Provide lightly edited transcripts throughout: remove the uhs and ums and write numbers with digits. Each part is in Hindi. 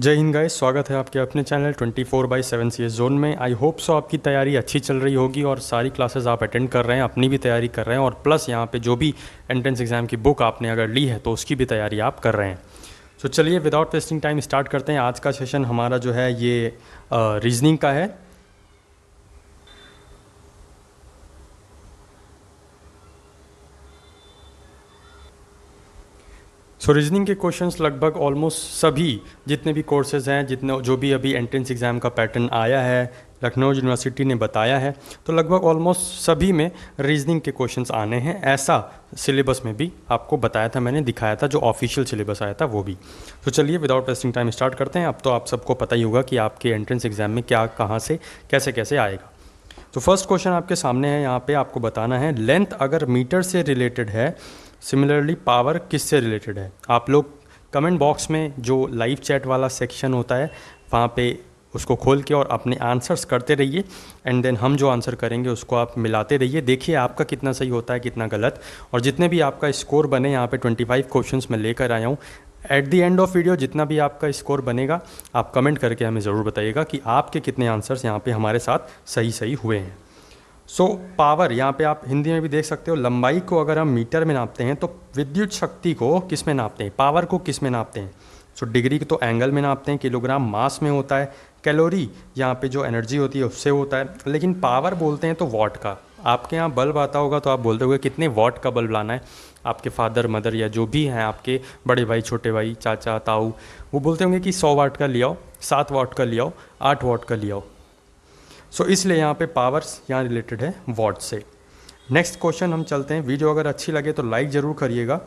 जय हिंद गाइस, स्वागत है आपके अपने चैनल 24/7 CS जोन में। आई होप सो आपकी तैयारी अच्छी चल रही होगी और सारी क्लासेस आप अटेंड कर रहे हैं, अपनी भी तैयारी कर रहे हैं और प्लस यहाँ पे जो भी एंट्रेंस एग्ज़ाम की बुक आपने अगर ली है तो उसकी भी तैयारी आप कर रहे हैं। तो चलिए विदाउट वेस्टिंग टाइम स्टार्ट करते हैं। आज का सेशन हमारा जो है ये रीजनिंग का है। सो रीजनिंग के क्वेश्चंस लगभग ऑलमोस्ट सभी जितने भी कोर्सेज़ हैं, जितने जो भी अभी एंट्रेंस एग्ज़ाम का पैटर्न आया है, लखनऊ यूनिवर्सिटी ने बताया है, तो लगभग ऑलमोस्ट सभी में रीजनिंग के क्वेश्चंस आने हैं। ऐसा सिलेबस में भी आपको बताया था, मैंने दिखाया था, जो ऑफिशियल सिलेबस आया था वो भी। तो चलिए विदाउट वेस्टिंग टाइम स्टार्ट करते हैं। अब तो आप सबको पता ही होगा कि आपके एंट्रेंस एग्ज़ाम में क्या, कहाँ से, कैसे कैसे आएगा। तो फर्स्ट क्वेश्चन आपके सामने है, यहाँ पे आपको बताना है लेंथ अगर मीटर से रिलेटेड है, सिमिलरली पावर किससे रिलेटेड है। आप लोग कमेंट बॉक्स में जो लाइव चैट वाला सेक्शन होता है वहाँ पे उसको खोल के और अपने आंसर्स करते रहिए एंड देन हम जो आंसर करेंगे उसको आप मिलाते रहिए। देखिए आपका कितना सही होता है, कितना गलत, और जितने भी आपका स्कोर बने, यहाँ पे 25 क्वेश्चंस मैं लेकर आया हूँ। At the end of video जितना भी आपका स्कोर बनेगा आप कमेंट करके हमें ज़रूर बताइएगा कि आपके कितने आंसर्स यहाँ पे हमारे साथ सही सही हुए हैं। सो पावर यहाँ पे आप हिंदी में भी देख सकते हो। लंबाई को अगर हम मीटर में नापते हैं तो विद्युत शक्ति को किस में नापते हैं, पावर को किस में नापते हैं। सो डिग्री तो एंगल में नापते हैं, किलोग्राम मास में होता है, कैलोरी यहाँ पे जो एनर्जी होती है उससे होता है, लेकिन पावर बोलते हैं तो वॉट का। आपके यहाँ बल्ब आता होगा तो आप बोलते होगे कितने वॉट का बल्ब लाना है। आपके फादर मदर या जो भी हैं आपके बड़े भाई, छोटे भाई, चाचा ताऊ, वो बोलते होंगे कि 100 वाट का ले आओ, 7 वाट का ले आओ, 8 वाट का ले आओ। सो इसलिए यहाँ पे पावर्स यहाँ रिलेटेड है वॉट से। नेक्स्ट क्वेश्चन हम चलते हैं। वीडियो अगर अच्छी लगे तो लाइक ज़रूर करिएगा।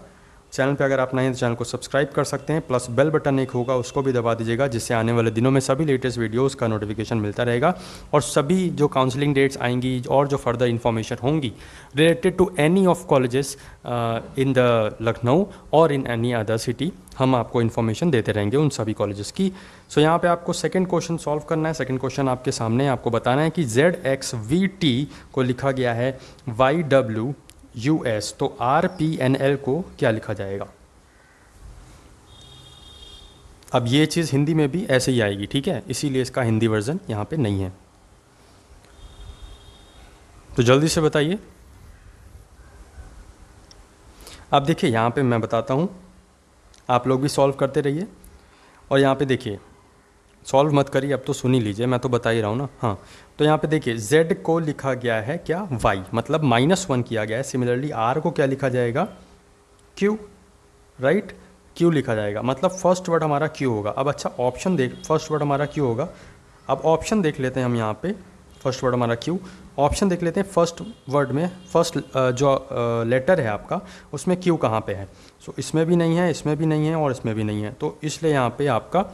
चैनल पे अगर आप नए हैं तो चैनल को सब्सक्राइब कर सकते हैं, प्लस बेल बटन एक होगा उसको भी दबा दीजिएगा, जिससे आने वाले दिनों में सभी लेटेस्ट वीडियोस का नोटिफिकेशन मिलता रहेगा और सभी जो काउंसलिंग डेट्स आएंगी और जो फर्दर इन्फॉर्मेशन होंगी related to any of colleges in the Lucknow और इन एनी अदर सिटी, हम आपको इन्फॉर्मेशन देते रहेंगे उन सभी कॉलेजेस की। सो यहाँ पे आपको सेकंड क्वेश्चन सॉल्व करना है। सेकंड क्वेश्चन आपके सामने, आपको बताना है कि ZXVT को लिखा गया है YWUS, तो RPNL को क्या लिखा जाएगा। अब ये चीज़ हिंदी में भी ऐसे ही आएगी, ठीक है, इसीलिए इसका हिंदी वर्जन यहाँ पे नहीं है। तो जल्दी से बताइए। अब देखिए यहाँ पे मैं बताता हूँ, आप लोग भी सॉल्व करते रहिए। और यहाँ पे देखिए, सॉल्व मत करिए, अब तो सुन ही लीजिए, मैं तो बता ही रहा हूँ ना। हाँ, तो यहाँ पे देखिए Z को लिखा गया है क्या, Y, मतलब -1 किया गया है। सिमिलरली R को क्या लिखा जाएगा, Q, राइट, Q लिखा जाएगा, मतलब फर्स्ट वर्ड हमारा Q होगा। अब अच्छा ऑप्शन देख, फर्स्ट वर्ड हमारा Q होगा। अब ऑप्शन देख लेते हैं हम यहाँ पे, फर्स्ट वर्ड हमारा Q, ऑप्शन देख लेते हैं। फर्स्ट वर्ड में फर्स्ट जो लेटर है आपका उसमें Q कहाँ पे है। सो इसमें भी नहीं है, इसमें भी नहीं है और इसमें भी नहीं है, तो इसलिए यहाँ पे आपका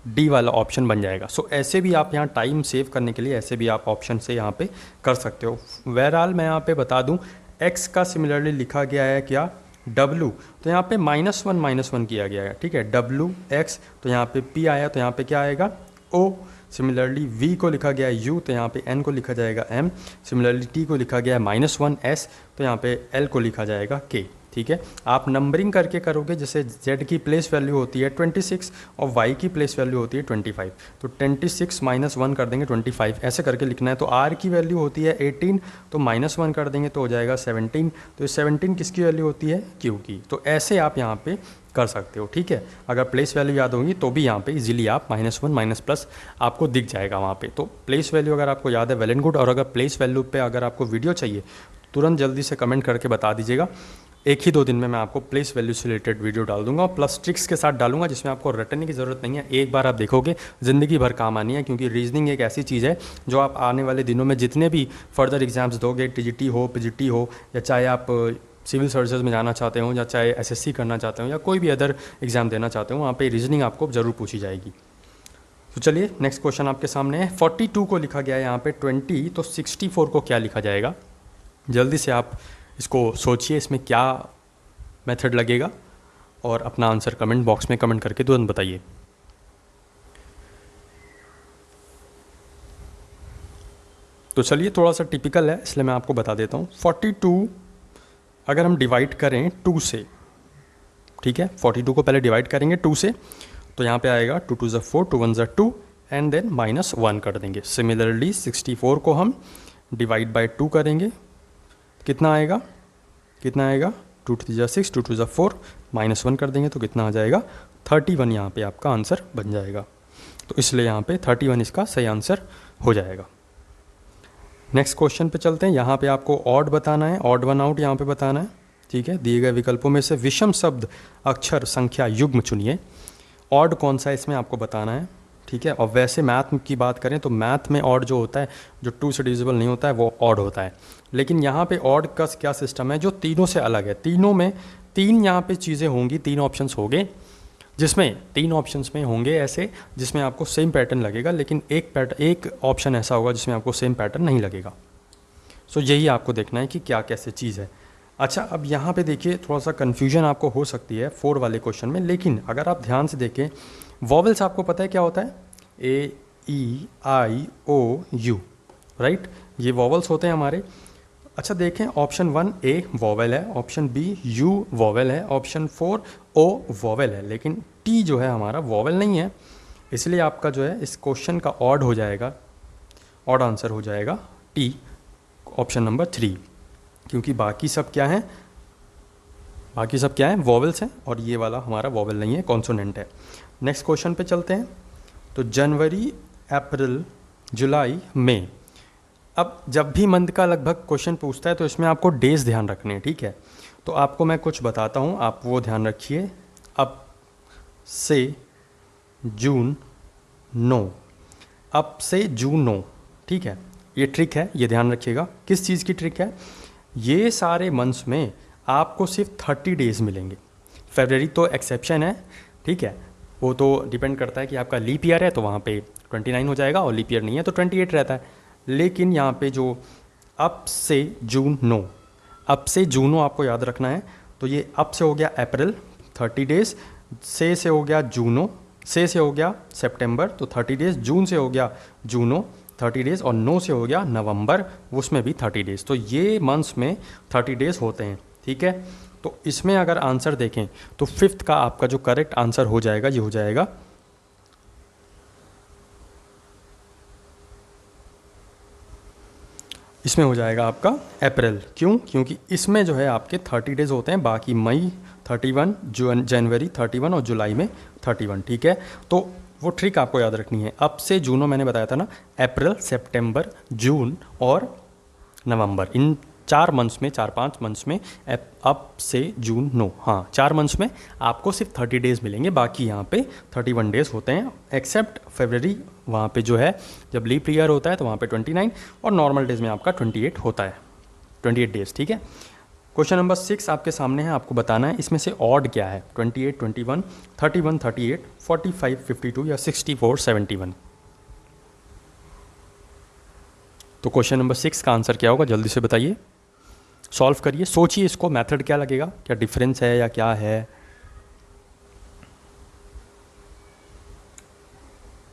D वाला ऑप्शन बन जाएगा। सो ऐसे भी आप यहाँ टाइम सेव करने के लिए ऐसे भी आप ऑप्शन से यहाँ पे कर सकते हो। बहरहाल मैं यहाँ पे बता दूँ, X का सिमिलरली लिखा गया है क्या, W, तो यहाँ पे -1 किया गया है, ठीक है, WX, तो यहाँ पे P आया, तो यहाँ पे क्या आएगा O। सिमिलरली V को लिखा गया है U, तो यहाँ पे N को लिखा जाएगा M। सिमिलरली T को लिखा गया है -1 S, तो यहाँ पे L को लिखा जाएगा K, ठीक है। आप नंबरिंग करके करोगे, जैसे Z की प्लेस वैल्यू होती है 26 और Y की प्लेस वैल्यू होती है 25, तो 26 -1 कर देंगे 25, ऐसे करके लिखना है। तो R की वैल्यू होती है 18, तो -1 कर देंगे तो हो जाएगा 17, तो 17 किसकी वैल्यू होती है, Q की। तो ऐसे आप यहाँ पे कर सकते हो, ठीक है। अगर प्लेस वैल्यू याद होगी तो भी यहाँ पे इजीली आप -1 -+ आपको दिख जाएगा वहाँ पे। तो प्लेस वैल्यू अगर आपको याद है वेल एंड गुड, और अगर प्लेस वैल्यू पे अगर आपको वीडियो चाहिए तुरंत जल्दी से कमेंट करके बता दीजिएगा। 1 ही 2 दिन में मैं आपको प्लेस वैल्यू से रिलेटेड वीडियो डाल दूंगा, प्लस ट्रिक्स के साथ डालूंगा, जिसमें आपको रटने की ज़रूरत नहीं है। एक बार आप देखोगे ज़िंदगी भर काम आनी है, क्योंकि रीजनिंग एक ऐसी चीज़ है जो आप आने वाले दिनों में जितने भी फर्दर एग्जाम्स दोगे, TGT हो, PGT हो, या चाहे आप सिविल सर्विसेज में जाना चाहते हो, या चाहे SSC करना चाहते हो, या कोई भी अदर एग्ज़ाम देना चाहते हो, वहाँ पे रीजनिंग आपको ज़रूर पूछी जाएगी। तो चलिए नेक्स्ट क्वेश्चन आपके सामने है। 42 को लिखा गया है यहाँ पे 20, तो 64 को क्या लिखा जाएगा। जल्दी से आप इसको सोचिए, इसमें क्या मेथड लगेगा, और अपना आंसर कमेंट बॉक्स में कमेंट करके तुरंत बताइए। तो चलिए, थोड़ा सा टिपिकल है इसलिए मैं आपको बता देता हूँ। 42 अगर हम डिवाइड करें 2 से, ठीक है, 42 को पहले डिवाइड करेंगे 2 से, तो यहाँ पे आएगा 2 2 ज़ा 4, 2 1 ज़ा 2 एंड देन -1 कर देंगे। सिमिलरली 64 को हम डिवाइड बाय 2 करेंगे, कितना आएगा 2 3 ज़ा 6, 2 2 ज़ा 4, -1 कर देंगे तो कितना आ जाएगा 31। यहाँ पे आपका आंसर बन जाएगा। तो इसलिए यहाँ पे 31 इसका सही आंसर हो जाएगा। नेक्स्ट क्वेश्चन पे चलते हैं। यहाँ पे आपको ऑड बताना है, ऑड वन आउट यहाँ पे बताना है, ठीक है। दिए गए विकल्पों में से विषम शब्द अक्षर संख्या युग्म चुनिए। ऑड कौन सा है इसमें आपको बताना है, ठीक है। और वैसे मैथ की बात करें तो मैथ में ऑड जो होता है, जो 2 से डिविजिबल नहीं होता है, वो ऑड होता है। लेकिन यहाँ पे ऑड का क्या सिस्टम है जो तीनों से अलग है। तीनों में 3 यहाँ पे चीज़ें होंगी, 3 ऑप्शंस होंगे, जिसमें 3 ऑप्शंस में होंगे ऐसे जिसमें आपको सेम पैटर्न लगेगा, लेकिन एक ऑप्शन ऐसा होगा जिसमें आपको सेम पैटर्न नहीं लगेगा। सो यही आपको देखना है कि क्या कैसे चीज़ है। अच्छा, अब यहाँ पे देखिए थोड़ा सा कन्फ्यूजन आपको हो सकती है 4 वाले क्वेश्चन में, लेकिन अगर आप ध्यान से देखें वॉवेल्स आपको पता है क्या होता है, ए ई आई ओ यू, राइट, ये वॉवेल्स होते हैं हमारे। अच्छा देखें, ऑप्शन 1 ए वॉवेल है, ऑप्शन बी यू वॉवेल है, ऑप्शन 4 ओ वॉवेल है, लेकिन टी जो है हमारा वॉवेल नहीं है। इसलिए आपका जो है इस क्वेश्चन का ऑड हो जाएगा, ऑड आंसर हो जाएगा टी, ऑप्शन नंबर 3, क्योंकि बाकी सब क्या हैं, बाकी सब क्या है, वॉवेल्स हैं, और ये वाला हमारा वॉवेल नहीं है, कॉन्सोनेंट है। नेक्स्ट क्वेश्चन पे चलते हैं। तो जनवरी, अप्रैल, जुलाई, मई। अब जब भी मंथ का लगभग क्वेश्चन पूछता है तो इसमें आपको डेज ध्यान रखने हैं, ठीक है। तो आपको मैं कुछ बताता हूँ, आप वो ध्यान रखिए। अब से जून 9, अब से जून 9, ठीक है। ये ट्रिक है, ये ध्यान रखिएगा। किस चीज़ की ट्रिक है, ये सारे मंथ्स में आपको सिर्फ 30 डेज़ मिलेंगे। फरवरी तो एक्सेप्शन है, ठीक है, वो तो डिपेंड करता है कि आपका लीप ईयर है तो वहाँ पे 29 हो जाएगा, और लीप ईयर नहीं है तो 28 रहता है। लेकिन यहाँ पे जो अब से जून 9, अब से जून 9 आपको याद रखना है। तो ये अब से हो गया अप्रैल 30 डेज़, से हो गया जूनो, से हो गया सितंबर तो 30 डेज़, जून से हो गया जूनो 30 डेज़, और 9 से हो गया नवंबर, उसमें भी 30 डेज़। तो ये मंथ्स में 30 डेज़ होते हैं, ठीक है। तो इसमें अगर आंसर देखें तो 5th का आपका जो करेक्ट आंसर हो जाएगा, ये हो जाएगा इसमें हो जाएगा आपका अप्रैल। क्यों? क्योंकि इसमें जो है आपके 30 डेज़ होते हैं, बाकी मई 31, जनवरी 31 और जुलाई में 31, ठीक है। तो वो ट्रिक आपको याद रखनी है। अब से जून में मैंने बताया था ना, अप्रैल, सितंबर, जून और नवंबर, इन 4 मंथ्स में, 4-5 मंथ्स में अब से जून 9, हाँ 4 मंथ्स में आपको सिर्फ 30 डेज़ मिलेंगे, बाकी यहाँ पे 31 डेज़ होते हैं, एक्सेप्ट फरवरी, वहाँ पे जो है जब लीप ईयर होता है तो वहाँ पे 29, और नॉर्मल डेज़ में आपका 28 होता है, 28 डेज़, ठीक है। क्वेश्चन नंबर 6 आपके सामने है, आपको बताना है इसमें से ऑड क्या है, 28, 21, 31, 38, 45, 52 या 64, 71। तो क्वेश्चन नंबर 6 का आंसर क्या होगा, जल्दी से बताइए, सॉल्व करिए, सोचिए इसको, मेथड क्या लगेगा, क्या डिफरेंस है या क्या है।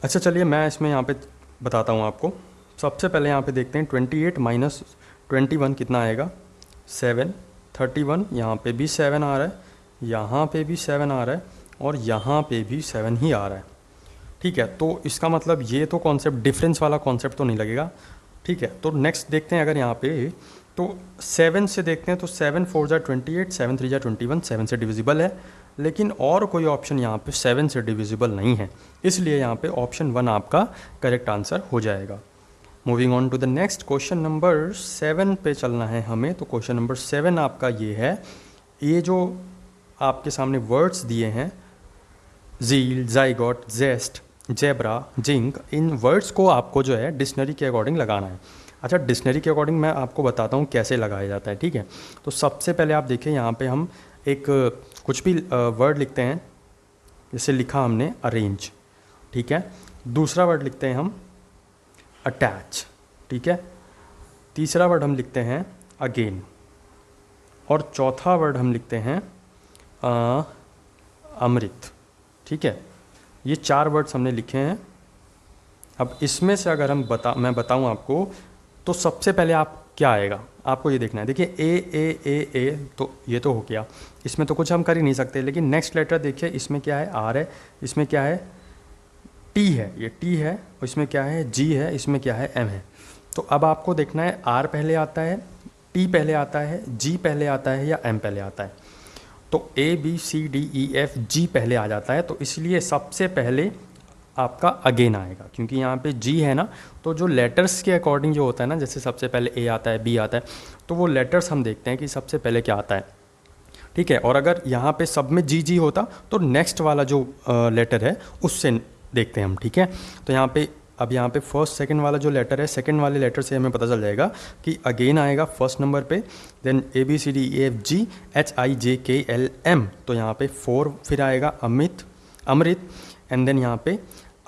अच्छा चलिए मैं इसमें यहाँ पे बताता हूँ आपको। सबसे पहले यहाँ पे देखते हैं 28 माइनस 21 कितना आएगा, 7, 31, यहाँ पे भी 7 आ रहा है, यहाँ पे भी 7 आ रहा है, और यहाँ पे भी 7 ही आ रहा है, ठीक है। तो इसका मतलब ये तो कॉन्सेप्ट, डिफरेंस वाला कॉन्सेप्ट तो नहीं लगेगा, ठीक है। तो नेक्स्ट देखते हैं, अगर यहाँ पे तो 7 से देखते हैं तो 7 4 जा 28, 7 3 जा 21, 7 से डिविजिबल है, लेकिन और कोई ऑप्शन यहाँ पे 7 से डिविजिबल नहीं है, इसलिए यहाँ पे ऑप्शन 1 आपका करेक्ट आंसर हो जाएगा। Moving on to the next, question number 7 पे चलना है हमें। तो क्वेश्चन नंबर 7 आपका ये है, ये जो आपके सामने वर्ड्स दिए हैं, ज़ील, ज़ाइगोट, जेस्ट, जेब्रा, जिंक, इन वर्ड्स को आपको जो है डिक्शनरी के अकॉर्डिंग लगाना है। अच्छा, डिक्शनरी के अकॉर्डिंग मैं आपको बताता हूँ कैसे लगाया जाता है, ठीक है। तो सबसे पहले आप देखिए यहाँ पे हम एक कुछ भी वर्ड लिखते हैं, जैसे लिखा हमने अरेंज, ठीक है। दूसरा वर्ड लिखते हैं हम अटैच, ठीक है। तीसरा वर्ड हम लिखते हैं अगेन, और चौथा वर्ड हम लिखते हैं अमृत, ठीक है। ये 4 वर्ड्स हमने लिखे हैं। अब इसमें से अगर हम मैं बताऊं आपको, तो सबसे पहले आप क्या आएगा आपको ये देखना है। देखिए ए तो ये तो हो गया, इसमें तो कुछ हम कर ही नहीं सकते। लेकिन नेक्स्ट लेटर देखिए, इसमें क्या है, आर है, इसमें क्या है, टी है, ये टी है, और इसमें क्या है, जी है, इसमें क्या है, एम है। तो अब आपको देखना है आर पहले आता है, टी पहले आता है, जी पहले आता है या एम पहले आता है। तो A B C D E F G पहले आ जाता है, तो इसलिए सबसे पहले आपका अगेन आएगा, क्योंकि यहाँ पे जी है ना, तो जो लेटर्स के अकॉर्डिंग जो होता है ना, जैसे सबसे पहले ए आता है, बी आता है, तो वो लेटर्स हम देखते हैं कि सबसे पहले क्या आता है, ठीक है। और अगर यहाँ पे सब में जी जी होता तो नेक्स्ट वाला जो लेटर है उससे देखते हैं हम, ठीक है। तो यहाँ पे अब यहाँ पे फर्स्ट सेकंड वाला जो लेटर है, सेकंड वाले लेटर से हमें पता चल जाएगा कि अगेन आएगा फर्स्ट नंबर पे, then A B C D E F G H I J K L M, तो यहाँ पे 4 फिर आएगा अमृत, एंड देन यहाँ पे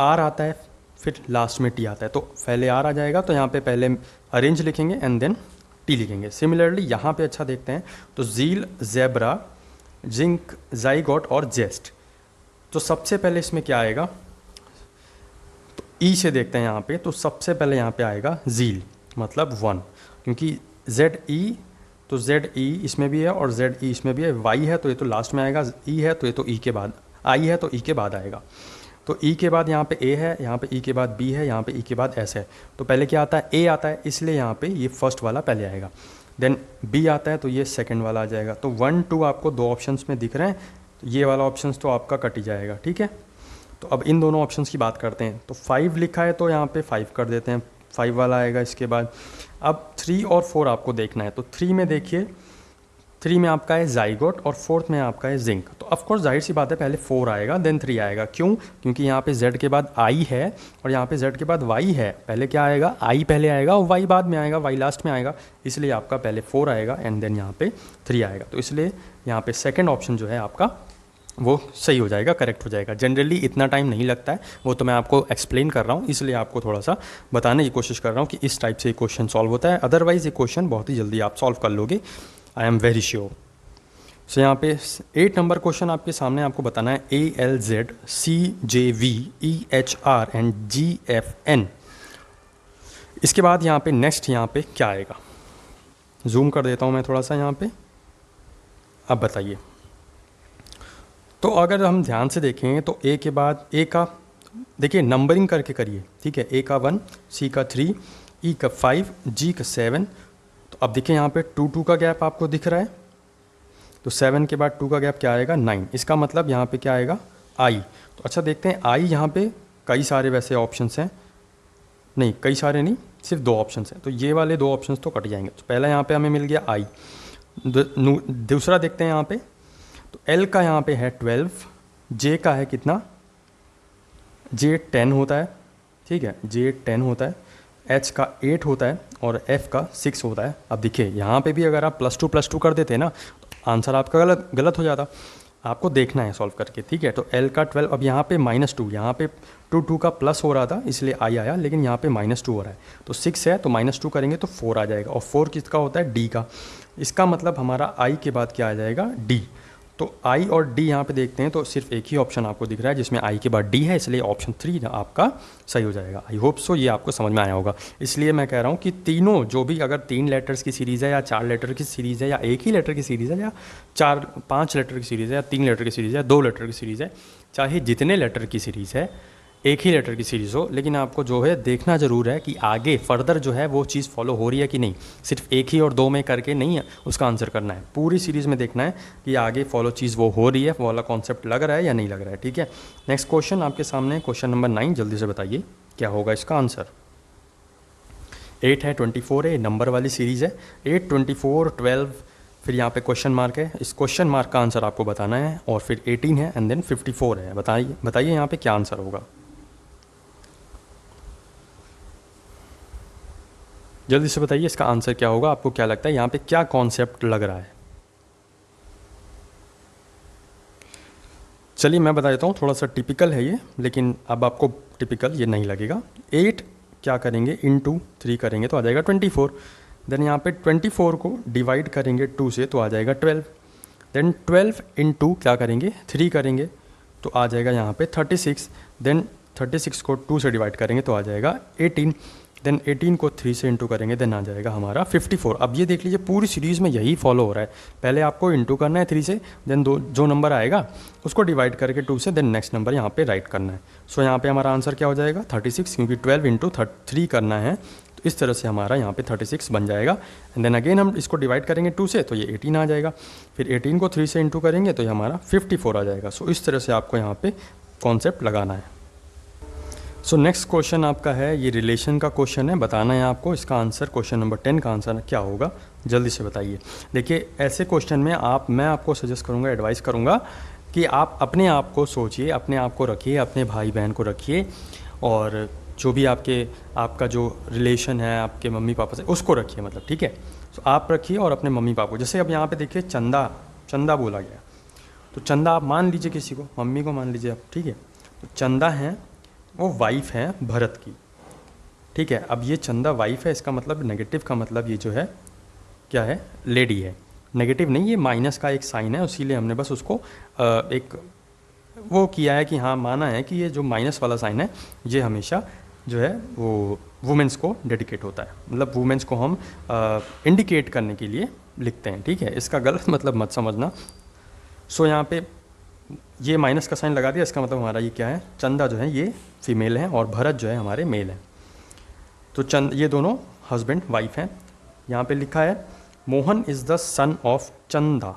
आर आता है, फिर लास्ट में टी आता है। तो पहले आर आ जाएगा, तो यहाँ पे पहले अरेंज लिखेंगे एंड देन टी लिखेंगे। सिमिलरली यहाँ पे अच्छा देखते हैं, तो जील, जेब्रा, जिंक, जाइगोट और जेस्ट। तो सबसे पहले इसमें क्या आएगा, तो ई से देखते हैं यहाँ पे, तो सबसे पहले यहाँ पे आएगा जील, मतलब 1, क्योंकि जेड ई, तो जेड ई इसमें भी है और जेड ई इसमें भी है, वाई है तो ये तो लास्ट में आएगा, ई है तो ये तो ई के बाद, आई है तो ई के बाद आएगा। तो ई के बाद यहाँ पे ए है, यहाँ पे ई के बाद बी है, यहाँ पे ई के बाद एस है, तो पहले क्या आता है, ए आता है, इसलिए यहाँ पे ये फर्स्ट वाला पहले आएगा। देन बी आता है तो ये सेकंड वाला आ जाएगा। तो 1 2 आपको 2 ऑप्शंस में दिख रहे हैं, तो ये वाला ऑप्शंस तो आपका कट ही जाएगा, ठीक है। तो अब इन दोनों ऑप्शंस की बात करते हैं। तो 5 लिखा है तो यहाँ पे 5 कर देते हैं, 5 वाला आएगा इसके बाद। अब 3 और 4 आपको देखना है, तो 3 में देखिए, 3 में आपका है जाइगोट और 4th में आपका है जिंक। तो ऑफकोर्स जाहिर सी बात है पहले 4 आएगा देन 3 आएगा, क्यों, क्योंकि यहाँ पे z के बाद i है और यहाँ पे z के बाद y है। पहले क्या आएगा, i पहले आएगा और y बाद में आएगा, y लास्ट में आएगा, इसलिए आपका पहले 4 आएगा एंड देन यहाँ पे 3 आएगा। तो इसलिए यहाँ पे सेकेंड ऑप्शन जो है आपका वो सही हो जाएगा, करेक्ट हो जाएगा। जनरली इतना टाइम नहीं लगता है, वो तो मैं आपको एक्सप्लेन कर रहा हूँ, इसलिए आपको थोड़ा सा बताने की कोशिश कर रहा हूँ कि इस टाइप से ये क्वेश्चन सॉल्व होता है। अदरवाइज़ ये क्वेश्चन बहुत ही जल्दी आप सॉल्व कर लोगे, आई एम वेरी श्योर। सो यहाँ पे 8 नंबर क्वेश्चन आपके सामने, आपको बताना है ALZ CJV EHR and GFN। इसके बाद यहाँ पे नेक्स्ट यहाँ पे क्या आएगा, जूम कर देता हूँ मैं थोड़ा सा यहाँ पे। अब बताइए, तो अगर हम ध्यान से देखें तो ए के बाद ए का देखिए नंबरिंग करके करिए, ठीक है। ए का 1, सी का 3, ई का 5, जी का 7। तो अब देखिए यहाँ पे 2 2 का गैप आपको दिख रहा है, तो 7 के बाद 2 का गैप क्या आएगा, 9। इसका मतलब यहाँ पे क्या आएगा, आई। तो अच्छा देखते हैं आई, यहाँ पे कई सारे वैसे ऑप्शंस हैं, नहीं कई सारे नहीं, सिर्फ 2 ऑप्शंस हैं, तो ये वाले 2 ऑप्शंस तो कट जाएंगे। तो पहला यहाँ पे हमें मिल गया आई। दूसरा देखते हैं यहाँ पे, तो एल का यहाँ पे है 12, जे का है कितना, जे 10 होता है, ठीक है, जे 10 होता है, एच का 8 होता है और एफ का 6 होता है। अब देखिए यहाँ पे भी अगर आप +2 कर देते ना, तो आंसर आपका गलत हो जाता। आपको देखना है सॉल्व करके, ठीक है। तो एल का 12, अब यहाँ पे -2, यहाँ पे 2 2 का प्लस हो रहा था इसलिए आई आया, लेकिन यहाँ पे -2 हो रहा है, तो 6 है तो -2 करेंगे तो 4 आ जाएगा। और 4 किसका होता है, डी का। इसका मतलब हमारा आई के बाद क्या आ जाएगा, डी। तो आई और डी यहाँ पे देखते हैं तो सिर्फ एक ही ऑप्शन आपको दिख रहा है जिसमें आई के बाद डी है, इसलिए ऑप्शन 3 आपका सही हो जाएगा। आई होप सो ये आपको समझ में आया होगा। इसलिए मैं कह रहा हूँ कि तीनों जो भी, अगर 3 लेटर्स की सीरीज़ है या 4 लेटर की सीरीज़ है या एक ही लेटर की सीरीज़ है या 4-5 लेटर की सीरीज़ है या 3 लेटर की सीरीज़ है, 2 लेटर की सीरीज़ है, चाहे जितने लेटर की सीरीज़ है, एक ही लेटर की सीरीज़ हो, लेकिन आपको जो है देखना ज़रूर है कि आगे फर्दर जो है वो चीज़ फॉलो हो रही है कि नहीं। सिर्फ एक ही और 2 में करके नहीं है उसका आंसर करना है, पूरी सीरीज़ में देखना है कि आगे फॉलो चीज़ वो हो रही है, वो वाला कॉन्सेप्ट लग रहा है या नहीं लग रहा है, ठीक है। नेक्स्ट क्वेश्चन आपके सामने, क्वेश्चन नंबर 9, जल्दी से बताइए क्या होगा इसका आंसर। 8 है, 24 है, नंबर वाली सीरीज़ है, 8 24 12, फिर यहाँ पे क्वेश्चन मार्क है, इस क्वेश्चन मार्क का आंसर आपको बताना है, और फिर 18 है एंड देन 54 है। बताइए यहाँ पे क्या आंसर होगा, जल्दी से बताइए इसका आंसर क्या होगा। आपको क्या लगता है यहाँ पे क्या कॉन्सेप्ट लग रहा है। चलिए मैं बता देता हूँ, थोड़ा सा टिपिकल है ये, लेकिन अब आपको टिपिकल ये नहीं लगेगा। 8 क्या करेंगे, इनटू 3 करेंगे तो आ जाएगा 24। देन यहाँ पे 24 को डिवाइड करेंगे 2 से तो आ जाएगा 12। देन 12 इंटू क्या करेंगे, 3 करेंगे तो आ जाएगा यहाँ पे 36। देन 36 को 2 से डिवाइड करेंगे तो आ जाएगा 18। देन 18 को 3 से इंटू करेंगे, देन आ जाएगा हमारा 54। अब ये देख लीजिए पूरी सीरीज़ में यही फॉलो हो रहा है, पहले आपको इंटू करना है 3 से, देन जो नंबर आएगा उसको डिवाइड करके 2 से, देन नेक्स्ट नंबर यहाँ पे राइट करना है। सो यहाँ पे हमारा आंसर क्या हो जाएगा 36, क्योंकि 12 इंटू 3 करना है, तो इस तरह से हमारा यहाँ पे 36 बन जाएगा। एंड देन अगेन हम इसको डिवाइड करेंगे 2 से, तो ये 18 आ जाएगा, फिर 18 को 3 से इंटू करेंगे तो ये हमारा 54 आ जाएगा। सो इस तरह से आपको यहाँ पे कॉन्सेप्ट लगाना है। सो नेक्स्ट क्वेश्चन आपका है, ये रिलेशन का क्वेश्चन है, बताना है आपको इसका आंसर। क्वेश्चन नंबर 10 का आंसर क्या होगा, जल्दी से बताइए। देखिए ऐसे क्वेश्चन में मैं आपको सजेस्ट करूँगा, एडवाइस करूँगा कि आप अपने आप को सोचिए, अपने आप को रखिए, अपने भाई बहन को रखिए, और जो भी आपका जो रिलेशन है आपके मम्मी पापा से, उसको रखिए, मतलब ठीक है। तो आप रखिए और अपने मम्मी पापा को, जैसे अब यहाँ पे देखिए चंदा बोला गया, तो चंदा आप मान लीजिए किसी को, मम्मी को मान लीजिए आप, ठीक है। तो चंदा है वो वाइफ है भरत की, ठीक है। अब ये चंदा वाइफ है, इसका मतलब नेगेटिव का मतलब ये जो है क्या है, लेडी है। नेगेटिव नहीं, ये माइनस का एक साइन है, इसीलिए हमने बस उसको एक वो किया है कि हाँ माना है कि ये जो माइनस वाला साइन है ये हमेशा जो है वो वुमेंस को डेडिकेट होता है, मतलब वुमेंस को हम इंडिकेट करने के लिए लिखते हैं, ठीक है। इसका गलत मतलब मत समझना। सो यहाँ पे ये माइनस का साइन लगा दिया, इसका मतलब हमारा ये क्या है, चंदा जो है ये फीमेल है और भरत जो है हमारे मेल हैं। तो ये दोनों हस्बैंड वाइफ हैं। यहाँ पे लिखा है Mohan is the son of चंदा,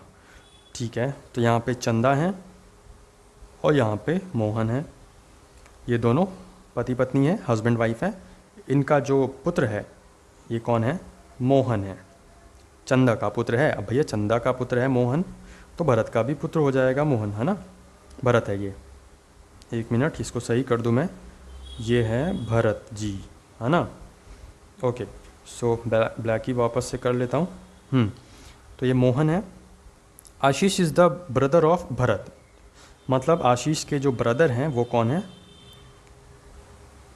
ठीक है। तो यहाँ पे चंदा है और यहाँ पे मोहन है, ये दोनों पति पत्नी है, हस्बैंड वाइफ है। इनका जो पुत्र है ये कौन है, मोहन है, चंदा का पुत्र है। अब भैया चंदा का पुत्र है मोहन, तो भरत का भी पुत्र हो जाएगा मोहन, है ना, भरत है ये। एक मिनट इसको सही कर दूं मैं, ये है भरत जी, है ना। ओके, सो ब्लैक ही वापस से कर लेता हूँ। तो ये मोहन है। Ashish is the brother of Bharat, मतलब आशीष के जो ब्रदर हैं वो कौन है,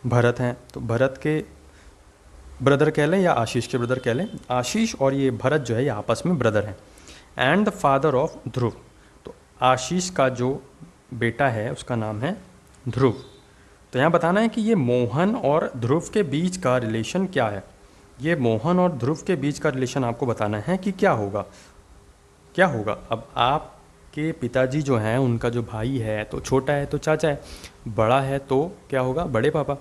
भरत हैं। तो भरत के ब्रदर कह लें या आशीष के ब्रदर कह लें, आशीष और ये भरत जो है ये आपस में ब्रदर हैं। एंड द फादर ऑफ ध्रुव, तो आशीष का जो बेटा है उसका नाम है ध्रुव। तो यहाँ बताना है कि ये मोहन और ध्रुव के बीच का रिलेशन क्या है, ये मोहन और ध्रुव के बीच का रिलेशन आपको बताना है कि क्या होगा। अब आपके पिताजी जो हैं उनका जो भाई है, तो छोटा है तो चाचा है, बड़ा है तो क्या होगा, बड़े पापा।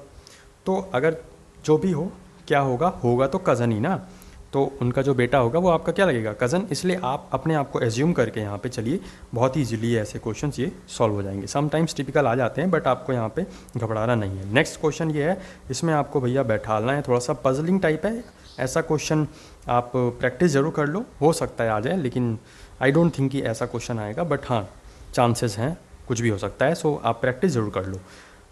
तो अगर जो भी हो क्या होगा तो कज़न ही ना, तो उनका जो बेटा होगा वो आपका क्या लगेगा, कज़न। इसलिए आप अपने आप को एज्यूम करके यहाँ पे चलिए, बहुत ही ईजिली ऐसे क्वेश्चंस ये सॉल्व हो जाएंगे। समटाइम्स टिपिकल आ जाते हैं, बट आपको यहाँ पे घबराना नहीं है। नेक्स्ट क्वेश्चन ये है, इसमें आपको भैया बैठालना है, थोड़ा सा पजलिंग टाइप है। ऐसा क्वेश्चन आप प्रैक्टिस ज़रूर कर लो, हो सकता है आ जाए, लेकिन आई डोंट थिंक कि ऐसा क्वेश्चन आएगा, बट हाँ चांसेस हैं, कुछ भी हो सकता है। सो आप प्रैक्टिस ज़रूर कर लो।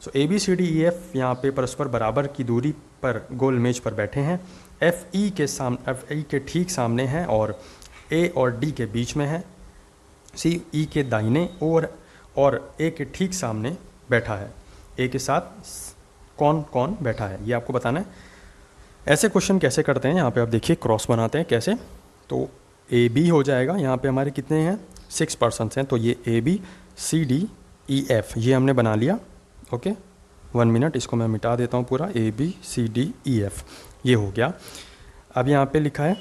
सो ABCDEF यहाँ पे परस्पर बराबर की दूरी पर गोल मेज पर बैठे हैं। FE के ठीक सामने है और A और D के बीच में है। CE के दाहिने और A के ठीक सामने बैठा है। A के साथ कौन कौन बैठा है ये आपको बताना है। ऐसे क्वेश्चन कैसे करते हैं, यहाँ पे आप देखिए क्रॉस बनाते हैं कैसे। तो AB हो जाएगा, यहाँ पे हमारे कितने हैं 6 पर्सन्स हैं, तो ये ABCDEF ये हमने बना लिया। ओके 1 मिनट, इसको मैं मिटा देता हूँ पूरा, ABCDEF ये हो गया। अब यहाँ पे लिखा है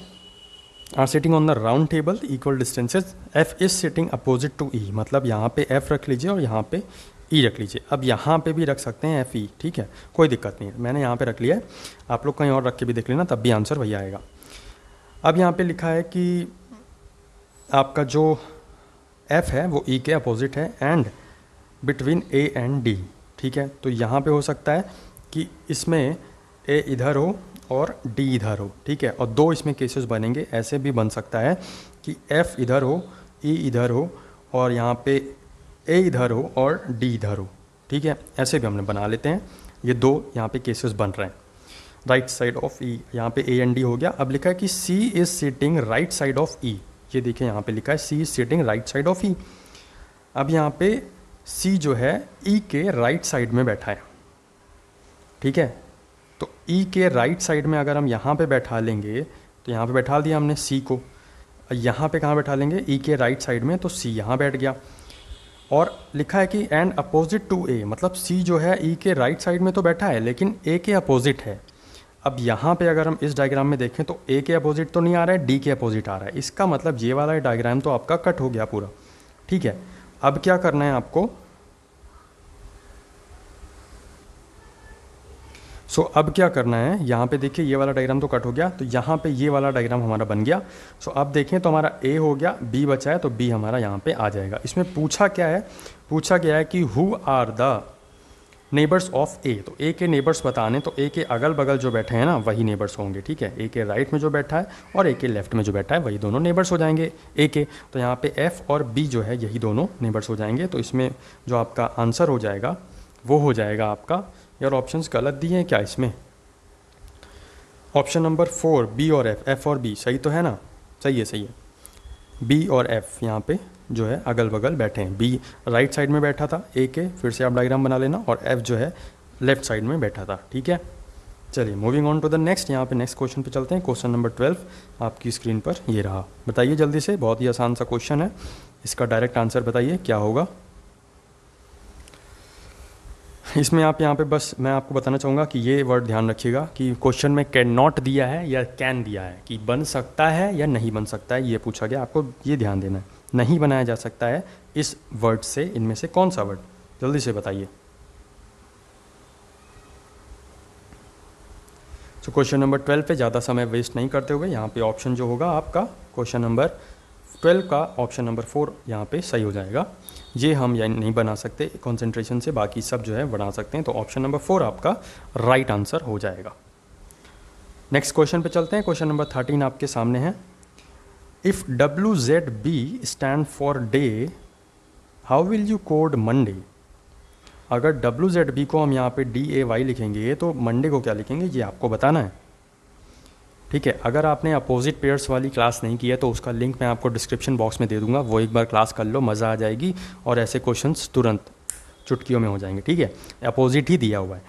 are sitting on the round table equal distances, F is sitting opposite to E, मतलब यहाँ पे F रख लीजिए और यहाँ पे E रख लीजिए। अब यहाँ पे भी रख सकते हैं FE, ठीक है, कोई दिक्कत नहीं है, मैंने यहाँ पे रख लिया है, आप लोग कहीं और रख के भी देख लेना, तब भी आंसर वही आएगा। अब यहाँ पे लिखा है कि आपका जो F है वो E के अपोजिट है and between A and D, ठीक है। तो यहाँ पे हो सकता है कि इसमें A इधर हो और D इधर हो, ठीक है, और 2 इसमें केसेस बनेंगे। ऐसे भी बन सकता है कि F इधर हो, E इधर हो और यहाँ पे A इधर हो और D इधर हो, ठीक है, ऐसे भी हमने बना लेते हैं। ये 2 यहाँ पे केसेस बन रहे हैं। राइट साइड ऑफ E, यहाँ पे A एंड D हो गया। अब लिखा है कि C is sitting right side of E, ये देखिए यहाँ पे लिखा है C is sitting right side of E। अब यहाँ पे C जो है E के राइट साइड में बैठा है, ठीक है। तो E के राइट साइड में अगर हम यहाँ पे बैठा लेंगे, तो यहाँ पे बैठा दिया हमने C को, यहाँ पे कहाँ बैठा लेंगे, E के राइट साइड में, तो C यहाँ बैठ गया। और लिखा है कि एंड अपोजिट टू A, मतलब C जो है E के राइट साइड में तो बैठा है लेकिन A के अपोजिट है। अब यहाँ पे अगर हम इस डायग्राम में देखें तो ए के अपोजिट तो नहीं आ रहा है, डी के अपोजिट आ रहा है। इसका मतलब ये वाला डायग्राम तो आपका कट हो गया पूरा, ठीक है। अब क्या करना है आपको, अब क्या करना है, यहाँ पे देखिए ये वाला डायग्राम तो कट हो गया, तो यहाँ पे ये वाला डायग्राम हमारा बन गया। अब देखें तो हमारा ए हो गया, बी बचा है, तो बी हमारा यहाँ पे आ जाएगा। इसमें पूछा क्या है, पूछा गया है कि who are the neighbours of A. तो ए के नेबर्स बताने, तो ए के अगल बगल जो बैठे हैं ना वही नेबर्स होंगे, ठीक है। ए के राइट में जो बैठा है और ए के लेफ्ट में जो बैठा है वही दोनों नेबर्स हो जाएंगे ए के। तो यहाँ पे एफ और बी जो है यही दोनों नेबर्स हो जाएंगे। तो इसमें जो आपका आंसर हो जाएगा वो हो जाएगा आपका, यार ऑप्शंस गलत दिए हैं क्या इसमें, ऑप्शन नंबर 4 बी और एफ, एफ और बी सही तो है ना, सही है, सही है। बी और एफ यहाँ पे जो है अगल बगल बैठे हैं, बी राइट साइड में बैठा था ए के, फिर से आप डायग्राम बना लेना, और एफ जो है लेफ्ट साइड में बैठा था, ठीक है। चलिए moving on to the next, यहाँ पे नेक्स्ट क्वेश्चन पे चलते हैं। क्वेश्चन नंबर 12 आपकी स्क्रीन पर ये रहा। बताइए जल्दी से, बहुत ही आसान सा क्वेश्चन है, इसका डायरेक्ट आंसर बताइए क्या होगा। इसमें आप यहाँ पे बस मैं आपको बताना चाहूँगा कि ये वर्ड ध्यान रखिएगा कि क्वेश्चन में कैन नॉट दिया है या कैन दिया है, कि बन सकता है या नहीं बन सकता है, ये पूछा गया, आपको ये ध्यान देना है। नहीं बनाया जा सकता है इस वर्ड से, इनमें से कौन सा वर्ड, जल्दी से बताइए। तो क्वेश्चन नंबर 12 पे ज़्यादा समय वेस्ट नहीं करते हुए यहाँ पे ऑप्शन जो होगा आपका क्वेश्चन नंबर 12 का ऑप्शन नंबर 4 यहाँ पे सही हो जाएगा। ये हम या नहीं बना सकते कंसंट्रेशन से, बाकी सब जो है बना सकते हैं। तो ऑप्शन नंबर 4 आपका राइट आंसर हो जाएगा। नेक्स्ट क्वेश्चन पे चलते हैं। क्वेश्चन नंबर 13 आपके सामने है। If WZB stand for day, how will you code Monday. अगर WZB को हम यहाँ पे DAY लिखेंगे तो मंडे को क्या लिखेंगे ये आपको बताना है, ठीक है। अगर आपने अपोजिट पेयर्स वाली क्लास नहीं की है तो उसका लिंक मैं आपको डिस्क्रिप्शन बॉक्स में दे दूंगा, वो एक बार क्लास कर लो, मज़ा आ जाएगी और ऐसे क्वेश्चंस तुरंत चुटकियों में हो जाएंगे, ठीक है। अपोजिट ही दिया हुआ है।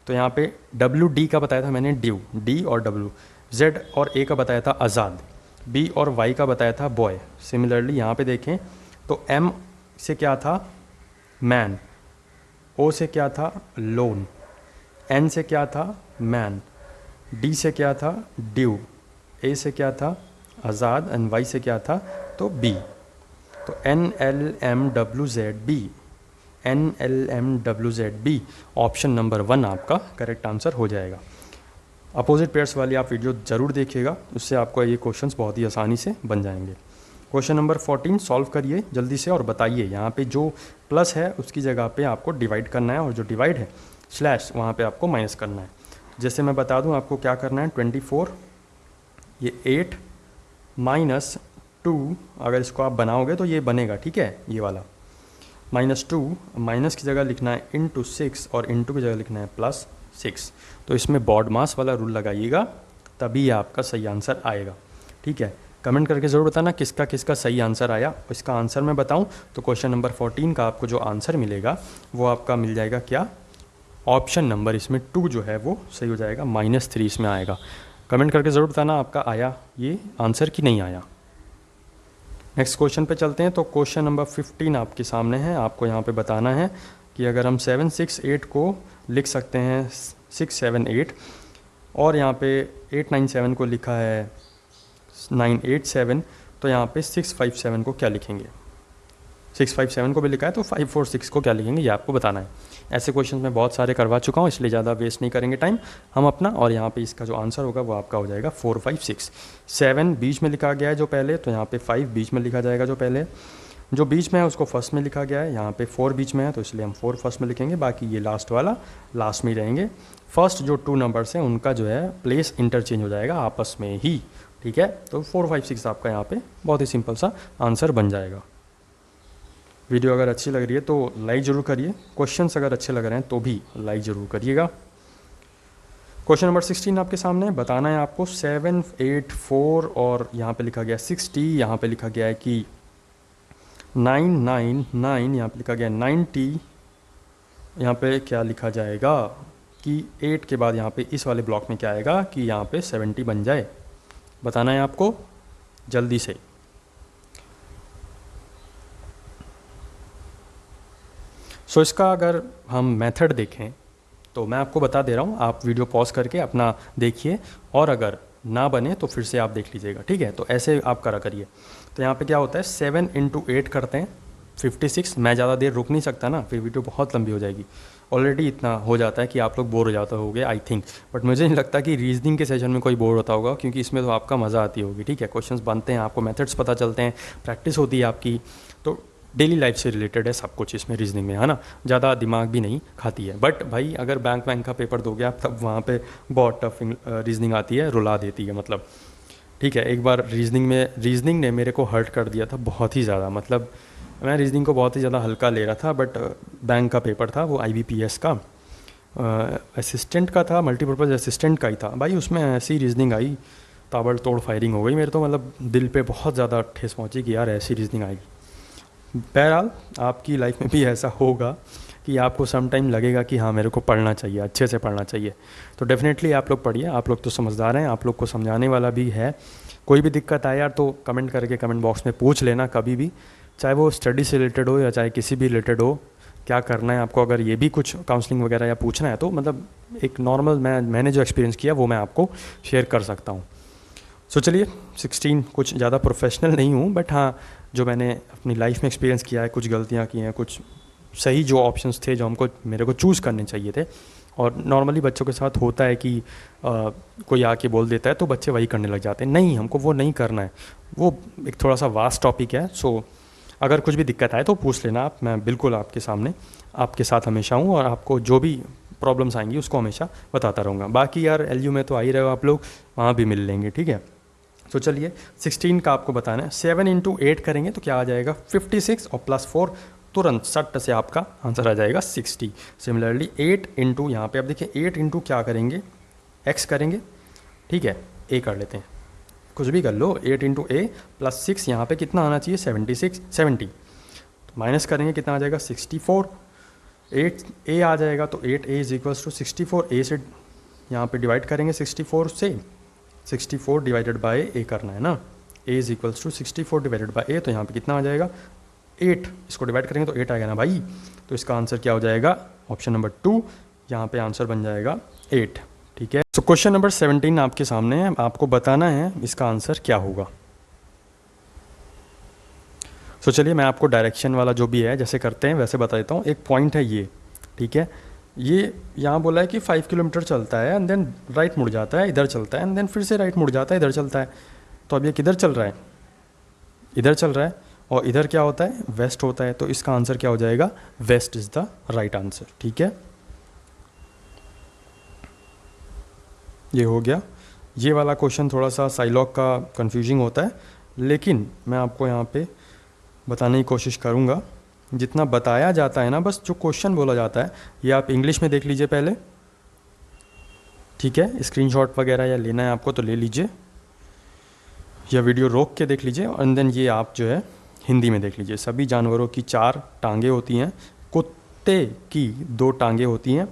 तो यहाँ पे WD का बताया था मैंने ड्यू, D और W, Z और A का बताया था आज़ाद, B और Y का बताया था बॉय। सिमिलरली यहाँ पे देखें तो M से क्या था मैन, O से क्या था लोन, N से क्या था मैन, D से क्या था ड्यू, A से क्या था आज़ाद एंड Y से क्या था तो B। तो NLMWZB, NLMWZB ऑप्शन नंबर 1 आपका करेक्ट आंसर हो जाएगा। अपोजिट पेयर्स वाली आप वीडियो ज़रूर देखिएगा, उससे आपको ये क्वेश्चंस बहुत ही आसानी से बन जाएंगे। क्वेश्चन नंबर 14 सॉल्व करिए जल्दी से और बताइए। यहाँ पे जो प्लस है उसकी जगह पे आपको डिवाइड करना है, और जो डिवाइड है स्लैश वहाँ पे आपको माइनस करना है। जैसे मैं बता दूँ आपको क्या करना है, 24 ये 8 माइनस 2, अगर इसको आप बनाओगे तो ये बनेगा, ठीक है। ये वाला -2 माइनस की जगह लिखना है इंटू 6 और इंटू की जगह लिखना है +6। तो इसमें बॉड मास वाला रूल लगाइएगा, तभी आपका सही आंसर आएगा, ठीक है। कमेंट करके ज़रूर बताना किसका किसका सही आंसर आया। इसका आंसर मैं बताऊं तो क्वेश्चन नंबर 14 का आपको जो आंसर मिलेगा वो आपका मिल जाएगा क्या, ऑप्शन नंबर इसमें 2 जो है वो सही हो जाएगा, -3 इसमें आएगा। कमेंट करके ज़रूर बताना आपका आया ये आंसर कि नहीं आया। नेक्स्ट क्वेश्चन पे चलते हैं। तो क्वेश्चन नंबर 15 आपके सामने है। आपको यहाँ पे बताना है कि अगर हम 768 को लिख सकते हैं 678 और यहाँ पे 897 को लिखा है 987, तो यहाँ पे 657 को क्या लिखेंगे। 657 को भी लिखा है तो 546 को क्या लिखेंगे ये आपको बताना है। ऐसे क्वेश्चन मैं बहुत सारे करवा चुका हूँ, इसलिए ज़्यादा वेस्ट नहीं करेंगे टाइम हम अपना। और यहाँ पे इसका जो आंसर होगा वो आपका हो जाएगा 456। 7 बीच में लिखा गया है जो पहले, तो यहाँ पे 5 बीच में लिखा जाएगा जो पहले, जो बीच में है उसको फर्स्ट में लिखा गया है। यहाँ पे 4 बीच में है तो इसलिए हम 4 फर्स्ट में लिखेंगे, बाकी ये लास्ट वाला लास्ट में ही रहेंगे। फर्स्ट जो 2 नंबर्स हैं उनका जो है प्लेस इंटरचेंज हो जाएगा आपस में ही, ठीक है। तो 456 आपका यहाँ पे बहुत ही सिंपल सा आंसर बन जाएगा। वीडियो अगर अच्छी लग रही है तो लाइक ज़रूर करिए, क्वेश्चंस अगर अच्छे लग रहे हैं तो भी लाइक ज़रूर करिएगा। क्वेश्चन नंबर 16 आपके सामने बताना है आपको 784 और यहाँ पे लिखा गया 60, यहाँ पे लिखा गया है कि 999, यहाँ पे लिखा गया 90, यहाँ पे क्या लिखा जाएगा कि 8 के बाद यहाँ पे इस वाले ब्लॉक में क्या आएगा कि यहाँ पे 70 बन जाए। बताना है आपको जल्दी से। इसका अगर हम मेथड देखें तो मैं आपको बता दे रहा हूँ, आप वीडियो पॉज करके अपना देखिए, और अगर ना बने तो फिर से आप देख लीजिएगा, ठीक है। तो ऐसे आप करा करिए। तो यहाँ पे क्या होता है, 7 × 8 करते हैं 56। मैं ज़्यादा देर रुक नहीं सकता ना, फिर वीडियो बहुत लंबी हो जाएगी। ऑलरेडी इतना हो जाता है कि आप लोग बोर हो जाते होगे आई थिंक, बट मुझे नहीं लगता कि रीजनिंग के सेशन में कोई बोर होता होगा, क्योंकि इसमें तो आपका मज़ा आती होगी, ठीक है। क्वेश्चंस बनते हैं, आपको मेथड्स पता चलते हैं, प्रैक्टिस होती है आपकी, तो डेली लाइफ से रिलेटेड है सब कुछ इसमें रीजनिंग में, है ना। ज़्यादा दिमाग भी नहीं खाती है। बट भाई अगर बैंक का पेपर दोगे आप, तब वहाँ पे बहुत टफ रीजनिंग आती है, रुला देती है मतलब, ठीक है। एक बार रीजनिंग ने मेरे को हर्ट कर दिया था बहुत ही ज़्यादा, मतलब मैं रीजनिंग को बहुत ही ज़्यादा हल्का ले रहा था, बट बैंक का पेपर था वो IBPS का, असिस्टेंट का था, मल्टीपर्पज़ असिस्टेंट का ही था भाई। उसमें ऐसी रीजनिंग आई, ताबड़तोड़ फायरिंग हो गई मेरे तो, मतलब दिल पे बहुत ज़्यादा ठेस पहुँची कि यार ऐसी रीजनिंग आएगी। बहरहाल आपकी लाइफ में भी ऐसा होगा कि आपको सम टाइम लगेगा कि हाँ मेरे को पढ़ना चाहिए, अच्छे से पढ़ना चाहिए। तो डेफिनेटली आप लोग पढ़िए, आप लोग तो समझदार हैं, आप लोग को समझाने वाला भी है। कोई भी दिक्कत आए यार तो कमेंट करके कमेंट बॉक्स में पूछ लेना कभी भी, चाहे वो स्टडी से रिलेटेड हो या चाहे किसी भी रिलेटेड हो, क्या करना है आपको। अगर ये भी कुछ काउंसलिंग वगैरह या पूछना है तो मतलब एक नॉर्मल मैंने जो एक्सपीरियंस किया वो मैं आपको शेयर कर सकता हूँ। सो चलिए 16 कुछ ज़्यादा प्रोफेशनल नहीं हूँ, बट हाँ जो मैंने अपनी लाइफ में एक्सपीरियंस किया है, कुछ गलतियाँ की हैं, कुछ सही जो ऑप्शंस थे जो मेरे को चूज़ करने चाहिए थे। और नॉर्मली बच्चों के साथ होता है कि कोई आके बोल देता है तो बच्चे वही करने लग जाते हैं। नहीं, हमको वो नहीं करना है, वो एक थोड़ा सा वास्ट टॉपिक है। सो अगर कुछ भी दिक्कत आए तो पूछ लेना आप, मैं बिल्कुल आपके सामने आपके साथ हमेशा हूँ, और आपको जो भी प्रॉब्लम्स आएंगी उसको हमेशा बताता रहूँगा। बाकी यार LU में तो आ ही रहे हो आप लोग, वहाँ भी मिल लेंगे, ठीक है। तो चलिए 16 का आपको बताना है। 7 × 8 करेंगे तो क्या आ जाएगा 56, और +4 तुरंत सट से आपका आंसर आ जाएगा 60। सिमिलरली 8 × यहाँ पे आप देखिए 8 × क्या करेंगे, x करेंगे, ठीक है, a कर लेते हैं, कुछ भी कर लो। 8 × a +6, यहाँ पे कितना आना चाहिए 70, तो माइनस करेंगे कितना आ जाएगा 64। 8a आ जाएगा तो 8a = 64, a से यहाँ पे डिवाइड करेंगे 64 से, 64 डिवाइडेड बाय a करना है ना, a = 64 डिवाइडेड बाय a, तो यहाँ पे कितना आ जाएगा 8, इसको डिवाइड करेंगे तो 8 आएगा ना भाई। तो इसका आंसर क्या हो जाएगा, ऑप्शन नंबर 2, यहाँ पे आंसर बन जाएगा 8, ठीक है। तो क्वेश्चन नंबर 17 आपके सामने है, आपको बताना है इसका आंसर क्या होगा। तो चलिए मैं आपको डायरेक्शन वाला जो भी है जैसे करते हैं वैसे बता देता हूँ। एक पॉइंट है ये, ठीक है, ये यहाँ बोला है कि 5 किलोमीटर चलता है एंड देन राइट मुड़ जाता है, इधर चलता है एंड देन फिर से राइट मुड़ जाता है, इधर चलता है। तो अब ये किधर चल रहा है, इधर चल रहा है, और इधर क्या होता है वेस्ट होता है। तो इसका आंसर क्या हो जाएगा, west is the right answer, ठीक है। ये हो गया। ये वाला क्वेश्चन थोड़ा सा साइलॉग का कंफ्यूजिंग होता है, लेकिन मैं आपको यहाँ पे बताने की कोशिश करूँगा। जितना बताया जाता है ना, बस जो क्वेश्चन बोला जाता है ये आप इंग्लिश में देख लीजिए पहले, ठीक है। स्क्रीनशॉट वगैरह या लेना है आपको तो ले लीजिए, या वीडियो रोक के देख लीजिए, और देन ये आप जो है हिंदी में देख लीजिए। सभी जानवरों की 4 टांगें होती हैं, कुत्ते की 2 टांगें होती हैं,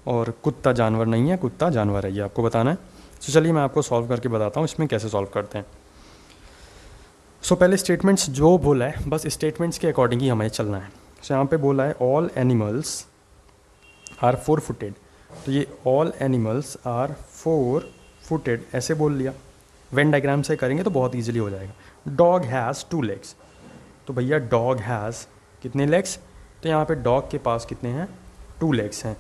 और कुत्ता जानवर नहीं है, कुत्ता जानवर है, ये आपको बताना है। तो चलिए मैं आपको सॉल्व करके बताता हूँ इसमें कैसे सॉल्व करते हैं। सो पहले स्टेटमेंट्स जो बोला है बस स्टेटमेंट्स के अकॉर्डिंग ही हमें चलना है। सो यहाँ पे बोला है ऑल एनिमल्स आर 4 फुटेड, तो ये ऑल एनिमल्स आर 4 फुटेड ऐसे बोल लिया। वेन डायग्राम से करेंगे तो बहुत ईजिली हो जाएगा। डॉग हैज़ 2 लेग्स, तो भैया डॉग हैज़ कितने लेग्स, तो यहाँ पे डॉग के पास कितने हैं 2 लेग्स हैं।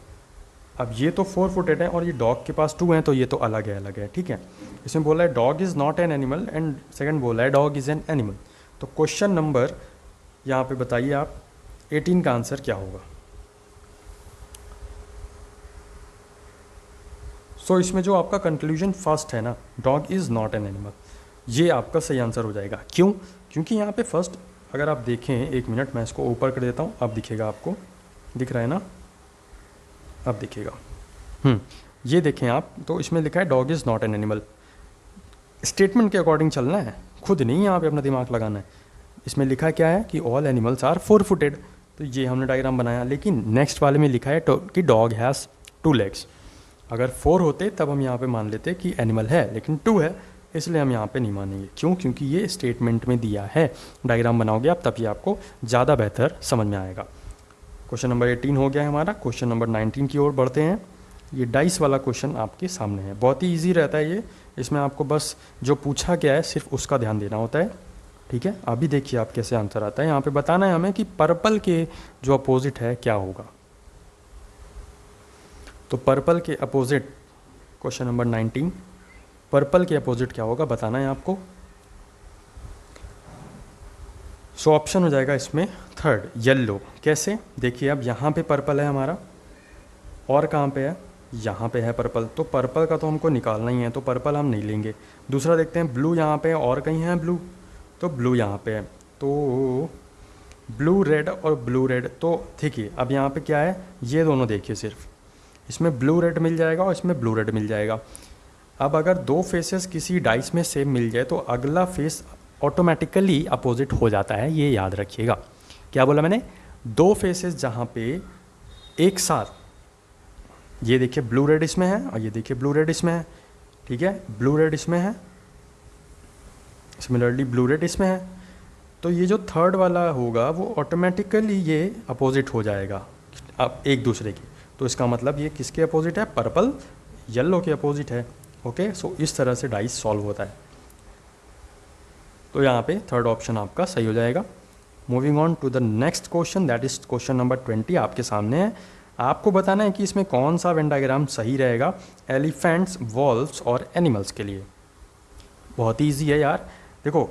अब ये तो 4 फुटेड है और ये डॉग के पास 2 हैं, तो ये तो अलग है, ठीक है। इसमें बोला है dog is not an animal, and second बोला है डॉग इज़ एन एनिमल। तो क्वेश्चन नंबर यहाँ पे बताइए आप 18 का आंसर क्या होगा। सो इसमें जो आपका कंक्लूजन फर्स्ट है ना, dog is not an animal, ये आपका सही आंसर हो जाएगा। क्यों, क्योंकि यहाँ पे फर्स्ट अगर आप देखें, एक मिनट मैं इसको ऊपर कर देता हूँ, अब दिखेगा आपको, दिख रहा है ना, अब दिखेगा। ये देखें आप, तो इसमें लिखा है dog is not an animal. Statement के अकॉर्डिंग चलना है, खुद नहीं यहाँ पे अपना दिमाग लगाना है। इसमें लिखा क्या है कि ऑल एनिमल्स आर 4 फुटेड, तो ये हमने डायग्राम बनाया। लेकिन नेक्स्ट वाले में लिखा है कि डॉग हैज़ 2 लेग्स। अगर 4 होते तब हम यहाँ पे मान लेते कि एनिमल है, लेकिन 2 है, इसलिए हम यहाँ पे नहीं मानेंगे। क्यों, क्योंकि ये स्टेटमेंट में दिया है। डायग्राम बनाओगे आप तभी आपको ज़्यादा बेहतर समझ में आएगा। क्वेश्चन नंबर 18 हो गया है हमारा। क्वेश्चन नंबर 19 की ओर बढ़ते हैं। ये डाइस वाला क्वेश्चन आपके सामने है, बहुत ही इजी रहता है ये। इसमें आपको बस जो पूछा गया है सिर्फ उसका ध्यान देना होता है, ठीक है। अभी देखिए आप कैसे आंसर आता है। यहाँ पे बताना है हमें कि पर्पल के जो अपोजिट है क्या होगा। तो पर्पल के अपोजिट, क्वेश्चन नंबर 19, पर्पल के अपोजिट क्या होगा बताना है आपको। सो ऑप्शन हो जाएगा इसमें थर्ड, येलो। कैसे, देखिए अब यहाँ पे पर्पल है हमारा, और कहाँ पे है, यहाँ पे है पर्पल। तो पर्पल का तो हमको निकालना ही है, तो पर्पल हम नहीं लेंगे। दूसरा देखते हैं, ब्लू यहाँ पे है और कहीं है ब्लू, तो ब्लू यहाँ पे है। तो ब्लू रेड और ब्लू रेड, तो देखिए अब यहाँ पे क्या है, ये दोनों देखिए, सिर्फ इसमें ब्लू रेड मिल जाएगा और इसमें ब्लू रेड मिल जाएगा। अब अगर दो फेसेस किसी डाइस में सेम मिल जाए तो अगला फेस ऑटोमेटिकली अपोजिट हो जाता है, ये याद रखिएगा। क्या बोला मैंने, दो फेसेस जहाँ पे एक साथ, ये देखिए ब्लू रेड इसमें है और ये देखिए ब्लू रेड इसमें है, ठीक है, ब्लू रेड इसमें है, सिमिलरली ब्लू रेड इसमें है, तो ये जो थर्ड वाला होगा वो ऑटोमेटिकली ये अपोजिट हो जाएगा अब एक दूसरे की। तो इसका मतलब ये किसके अपोजिट है, पर्पल येलो के अपोजिट है। ओके, सो इस तरह से डाइस सॉल्व होता है। तो यहाँ पे थर्ड ऑप्शन आपका सही हो जाएगा। Moving on to the next question, that is question number 20 आपके सामने है। आपको बताना है कि इसमें कौन सा वेन डायग्राम सही रहेगा एलिफेंट्स, वॉल्व्स और एनिमल्स के लिए। बहुत ही ईजी है यार। देखो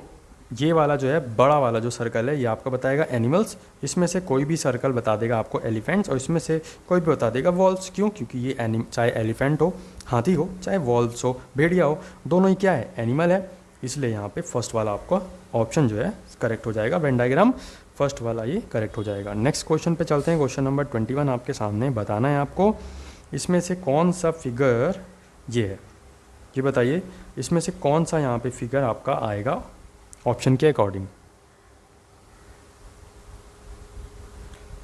ये वाला जो है बड़ा वाला जो सर्कल है ये आपका बताएगा एनिमल्स, इसमें से कोई भी सर्कल बता देगा आपको एलिफेंट्स, और इसमें से कोई भी बता देगा वॉल्व्स। क्यों, क्योंकि ये चाहे एलिफेंट हो, हाथी हो, चाहे वॉल्व्स हो, भेड़िया हो, दोनों ही क्या है, एनिमल है। इसलिए यहाँ पे फर्स्ट वाला आपका ऑप्शन जो है करेक्ट हो जाएगा, वेन डायग्राम फर्स्ट वाला ये करेक्ट हो जाएगा। नेक्स्ट क्वेश्चन पे चलते हैं। क्वेश्चन नंबर 21 आपके सामने। बताना है आपको इसमें से कौन सा फिगर ये है, ये बताइए इसमें से कौन सा यहाँ पे फिगर आपका आएगा ऑप्शन के अकॉर्डिंग।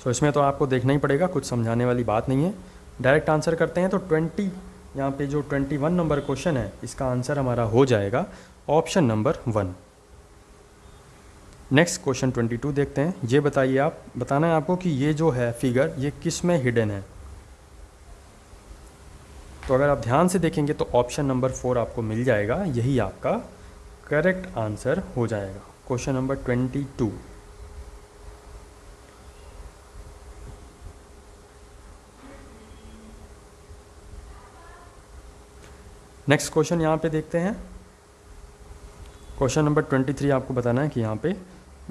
सो इसमें तो आपको देखना ही पड़ेगा, कुछ समझाने वाली बात नहीं है, डायरेक्ट आंसर करते हैं। तो 20 यहाँ पे जो 21 नंबर क्वेश्चन है इसका आंसर हमारा हो जाएगा ऑप्शन नंबर 1। नेक्स्ट क्वेश्चन 22 देखते हैं। ये बताइए आप, बताना है आपको कि ये जो है फिगर ये किस में हिडन है। तो अगर आप ध्यान से देखेंगे तो ऑप्शन नंबर 4 आपको मिल जाएगा, यही आपका करेक्ट आंसर हो जाएगा। Question number 22। नेक्स्ट क्वेश्चन यहाँ पे देखते हैं। क्वेश्चन नंबर 23 आपको बताना है कि यहाँ पे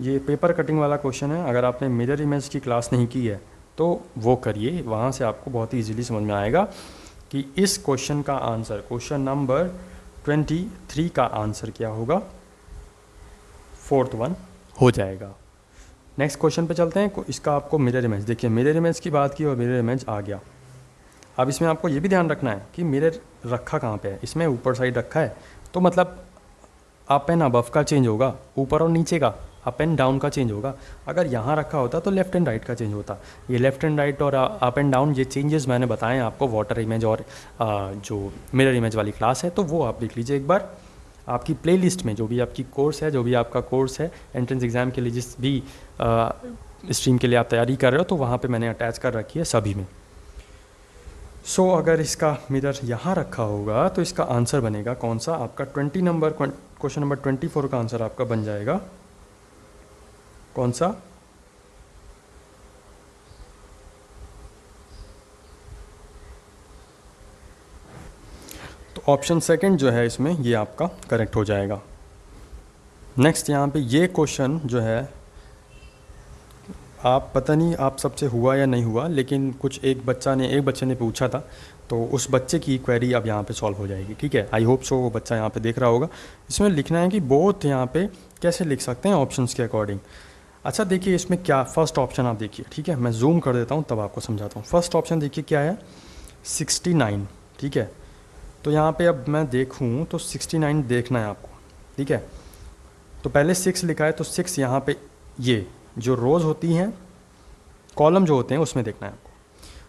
ये पेपर कटिंग वाला क्वेश्चन है। अगर आपने मिरर इमेज की क्लास नहीं की है तो वो करिए, वहाँ से आपको बहुत ही इजीली समझ में आएगा कि इस क्वेश्चन का आंसर, क्वेश्चन नंबर 23 का आंसर क्या होगा, फोर्थ वन हो जाएगा। नेक्स्ट क्वेश्चन पे चलते हैं। इसका आपको मिरर इमेज, देखिए मिरर इमेज की बात की और मिरर इमेज आ गया। अब इसमें आपको ये भी ध्यान रखना है कि मिरर रखा कहाँ पे है। इसमें ऊपर साइड रखा है तो मतलब अप एंड अबव का चेंज होगा, ऊपर और नीचे का, अप एंड डाउन का चेंज होगा। अगर यहाँ रखा होता तो लेफ्ट एंड राइट का चेंज होता। ये लेफ्ट एंड राइट और अप एंड डाउन ये चेंजेस मैंने बताए हैं आपको वाटर इमेज और जो मिरर इमेज वाली क्लास है, तो वो आप देख लीजिए एक बार आपकी प्लेलिस्ट में। जो भी आपकी कोर्स है, जो भी आपका कोर्स है एंट्रेंस एग्ज़ाम के लिए, जिस भी स्ट्रीम के लिए आप तैयारी कर रहे हो, तो वहाँ पे मैंने अटैच कर रखी है सभी में। सो अगर इसका मिरर यहाँ रखा होगा तो इसका आंसर बनेगा कौन सा, आपका 20 नंबर, क्वेश्चन नंबर 24 का आंसर आपका बन जाएगा कौन सा, तो ऑप्शन सेकंड जो है इसमें ये आपका करेक्ट हो जाएगा। नेक्स्ट यहाँ पे ये क्वेश्चन जो है, आप पता नहीं आप सबसे हुआ या नहीं हुआ, लेकिन कुछ एक बच्चे ने पूछा था, तो उस बच्चे की क्वेरी अब यहाँ पे सॉल्व हो जाएगी। ठीक है, आई होप सो वो बच्चा यहाँ पे देख रहा होगा। इसमें लिखना है कि बोथ यहाँ पे कैसे लिख सकते हैं ऑप्शंस के अकॉर्डिंग। अच्छा देखिए इसमें क्या, फर्स्ट ऑप्शन आप देखिए, ठीक है, मैं जूम कर देता हूँ तब आपको समझाता हूँ। फर्स्ट ऑप्शन देखिए क्या है, 69। ठीक है, तो यहाँ पे अब मैं देखूँ तो 69 देखना है आपको। ठीक है, तो पहले 6 लिखा है तो 6 यहाँ पे ये जो रोज़ होती हैं, कॉलम जो होते हैं उसमें देखना है आपको।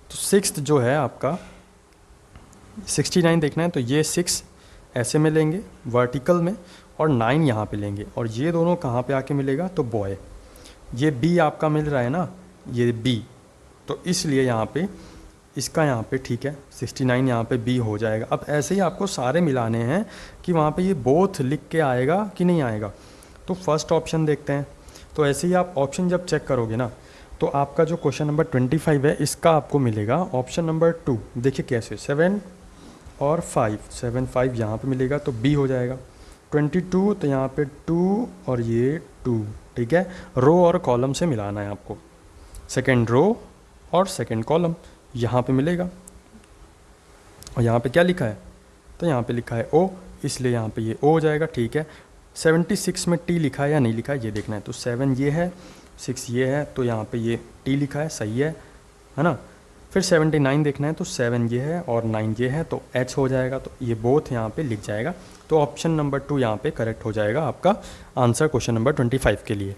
तो 6 जो है आपका 69 देखना है, तो ये 6 ऐसे में लेंगे वर्टिकल में और 9 यहाँ पे लेंगे, और ये दोनों कहाँ पे आके मिलेगा, तो बॉय, ये बी आपका मिल रहा है ना, ये बी, तो इसलिए यहाँ पे इसका यहाँ पे ठीक है 69 यहाँ पे बी हो जाएगा। अब ऐसे ही आपको सारे मिलाने हैं कि वहाँ पे ये बोथ लिख के आएगा कि नहीं आएगा। तो फर्स्ट ऑप्शन देखते हैं। तो ऐसे ही आप ऑप्शन जब चेक करोगे ना, तो आपका जो क्वेश्चन नंबर 25 है इसका आपको मिलेगा ऑप्शन नंबर 2। देखिए कैसे 7 और 5, 7 5 यहाँ पे मिलेगा तो बी हो जाएगा। 22 तो यहाँ पे 2 और ये 2, ठीक है। रो और कॉलम से मिलाना है आपको, सेकेंड रो और सेकेंड कॉलम यहाँ पे मिलेगा। और यहाँ पे क्या लिखा है, तो यहाँ पे लिखा है ओ, इसलिए यहाँ पे ये ओ हो जाएगा, ठीक है। 76 में टी लिखा है या नहीं लिखा है ये देखना है। तो 7 ये है, 6 ये है, तो यहाँ पे ये टी लिखा है, सही है ना। फिर 79 देखना है, तो 7 ये है और 9 ये है, तो एच हो जाएगा। तो ये बोथ यहाँ पे लिख जाएगा। तो ऑप्शन नंबर 2 यहाँ पे करेक्ट हो जाएगा आपका आंसर क्वेश्चन नंबर 25 के लिए।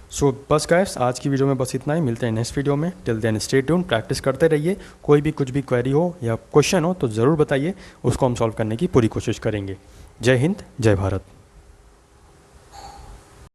सो बस गाइस, आज की वीडियो में बस इतना ही। मिलते हैं नेक्स्ट वीडियो में। Till then stay tune, practice करते रहिए। कोई भी कुछ भी क्वेरी हो या क्वेश्चन हो तो ज़रूर बताइए, उसको हम सॉल्व करने की पूरी कोशिश करेंगे। जय हिंद, जय भारत।